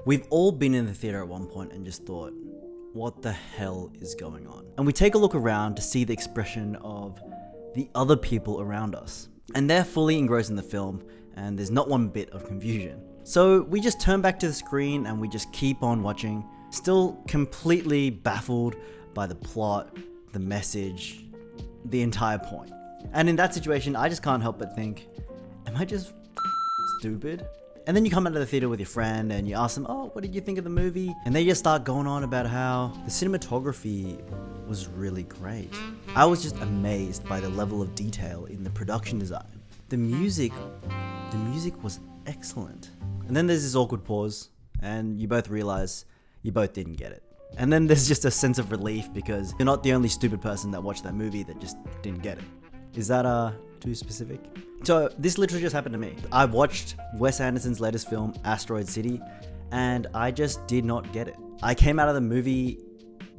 We've all been in the theater at one point and just thought, what the hell is going on? And we take a look around to see the expression of the other people around us. And they're fully engrossed in the film, and there's not one bit of confusion. So we just turn back to the screen and we just keep on watching, still completely baffled by the plot, the message, the entire point. And in that situation, I just can't help but think, am I just stupid? And then you come out of the theater with your friend and you ask them, oh, what did you think of the movie? And they just start going on about how the cinematography was really great. I was just amazed by the level of detail in the production design. The music was excellent. And then there's this awkward pause and you both realize you both didn't get it. And then there's just a sense of relief because you're not the only stupid person that watched that movie that just didn't get it. Is that too specific? So this literally just happened to me. I watched Wes Anderson's latest film, Asteroid City, and I just did not get it. I came out of the movie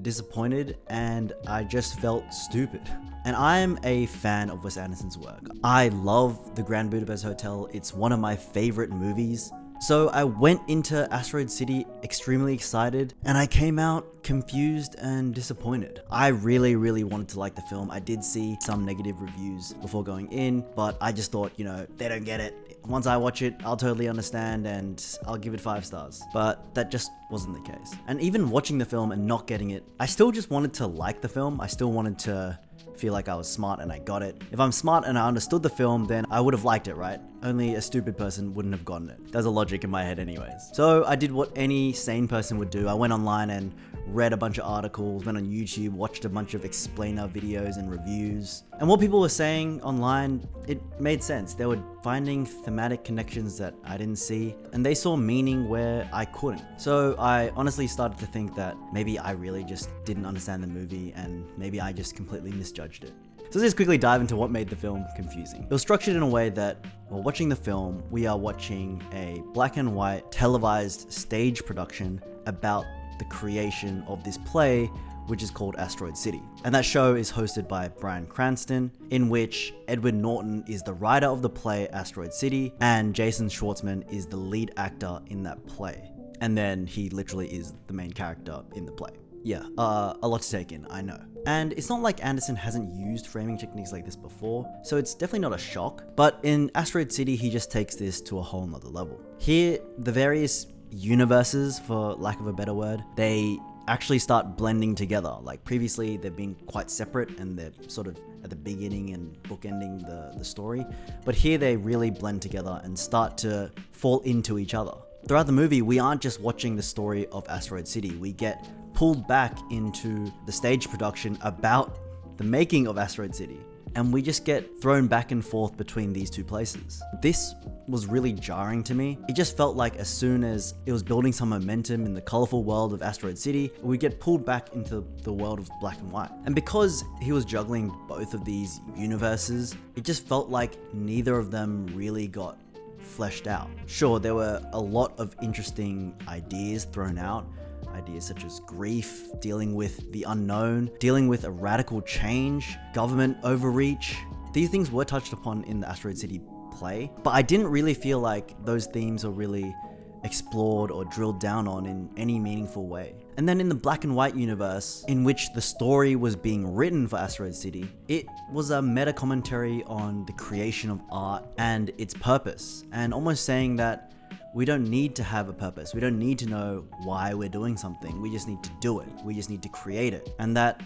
disappointed and I just felt stupid. And I am a fan of Wes Anderson's work. I love The Grand Budapest Hotel. It's one of my favorite movies. So I went into Asteroid City extremely excited and I came out confused and disappointed. I really wanted to like the film. I did see some negative reviews before going in, but I just thought, they don't get it. Once I watch it, I'll totally understand and I'll give it 5 stars. But that just wasn't the case. And even watching the film and not getting it, I still just wanted to like the film. I still wanted to feel like I was smart and I got it. If I'm smart and I understood the film, then I would have liked it, right? Only a stupid person wouldn't have gotten it. There's a logic in my head anyways. So I did what any sane person would do. I went online and read a bunch of articles, went on YouTube, watched a bunch of explainer videos and reviews. And what people were saying online, it made sense. They were finding thematic connections that I didn't see, and they saw meaning where I couldn't. So I honestly started to think that maybe I really just didn't understand the movie and maybe I just completely misjudged it. So let's quickly dive into what made the film confusing. It was structured in a way that while watching the film, we are watching a black and white televised stage production about the creation of this play, which is called Asteroid City. And that show is hosted by Bryan Cranston, in which Edward Norton is the writer of the play Asteroid City, and Jason Schwartzman is the lead actor in that play. And then he literally is the main character in the play. Yeah, a lot to take in, I know. And it's not like Anderson hasn't used framing techniques like this before, so it's definitely not a shock. But in Asteroid City, he just takes this to a whole nother level. Here, the various universes, for lack of a better word, they actually start blending together. Like previously, they've been quite separate and they're sort of at the beginning and bookending the story. But here they really blend together and start to fall into each other. Throughout the movie, we aren't just watching the story of Asteroid City. We get pulled back into the stage production about the making of Asteroid City. And we just get thrown back and forth between these two places. This was really jarring to me. It just felt like as soon as it was building some momentum in the colorful world of Asteroid City, we get pulled back into the world of black and white. And because he was juggling both of these universes, it just felt like neither of them really got fleshed out. Sure, there were a lot of interesting ideas thrown out. Ideas such as grief, dealing with the unknown, dealing with a radical change, government overreach. These things were touched upon in the Asteroid City play, but I didn't really feel like those themes were really explored or drilled down on in any meaningful way. And then in the black and white universe, in which the story was being written for Asteroid City, it was a meta commentary on the creation of art and its purpose, and almost saying that we don't need to have a purpose. We don't need to know why we're doing something. We just need to do it. We just need to create it. And that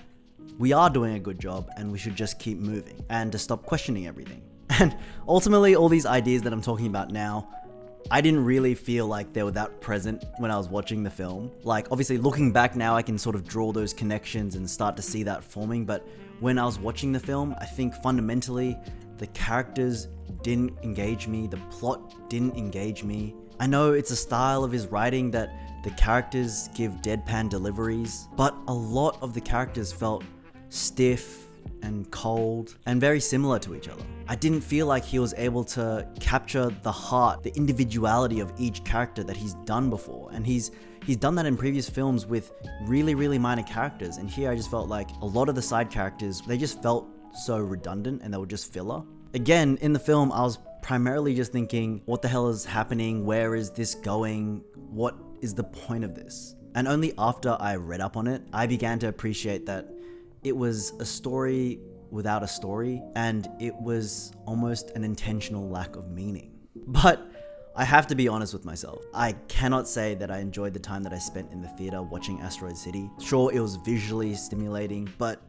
we are doing a good job and we should just keep moving and to stop questioning everything. And ultimately, all these ideas that I'm talking about now, I didn't really feel like they were that present when I was watching the film. Like, obviously, looking back now, I can sort of draw those connections and start to see that forming. But when I was watching the film, I think fundamentally, the characters didn't engage me. The plot didn't engage me. I know it's a style of his writing that the characters give deadpan deliveries, but a lot of the characters felt stiff and cold and very similar to each other. I didn't feel like he was able to capture the heart, the individuality of each character that he's done before. And he's done that in previous films with really minor characters. And here I just felt like a lot of the side characters, they just felt so redundant and they were just filler. Again, in the film, I was primarily just thinking, what the hell is happening? Where is this going? What is the point of this? And only after I read up on it, I began to appreciate that it was a story without a story, and it was almost an intentional lack of meaning. But I have to be honest with myself. I cannot say that I enjoyed the time that I spent in the theater watching Asteroid City. Sure, it was visually stimulating, but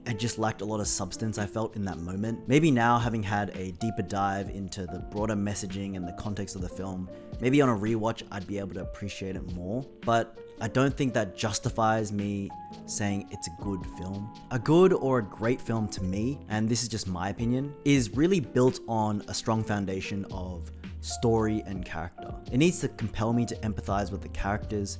it just lacked a lot of substance, I felt, in that moment. Maybe now, having had a deeper dive into the broader messaging and the context of the film, maybe on a rewatch I'd be able to appreciate it more. But I don't think that justifies me saying it's a good film. A good or a great film to me, and this is just my opinion, is really built on a strong foundation of story and character. It needs to compel me to empathize with the characters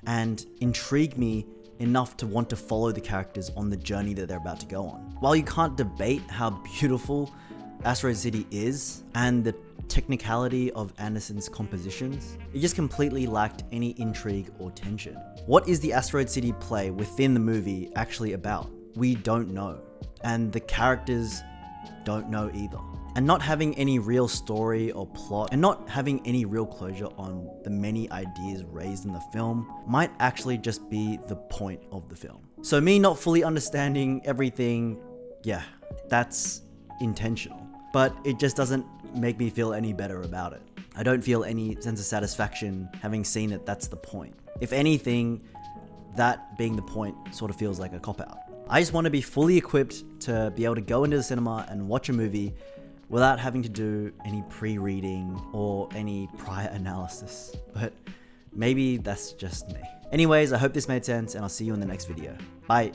and intrigue me enough to want to follow the characters on the journey that they're about to go on. While you can't debate how beautiful Asteroid City is and the technicality of Anderson's compositions, it just completely lacked any intrigue or tension. What is the Asteroid City play within the movie actually about? We don't know, and the characters don't know either. And not having any real story or plot, and not having any real closure on the many ideas raised in the film, might actually just be the point of the film. So me not fully understanding everything, yeah, that's intentional. But it just doesn't make me feel any better about it. I don't feel any sense of satisfaction having seen that that's the point. If anything, that being the point sort of feels like a cop-out. I just want to be fully equipped to be able to go into the cinema and watch a movie without having to do any pre-reading or any prior analysis. But maybe that's just me. Anyways, I hope this made sense, and I'll see you in the next video. Bye.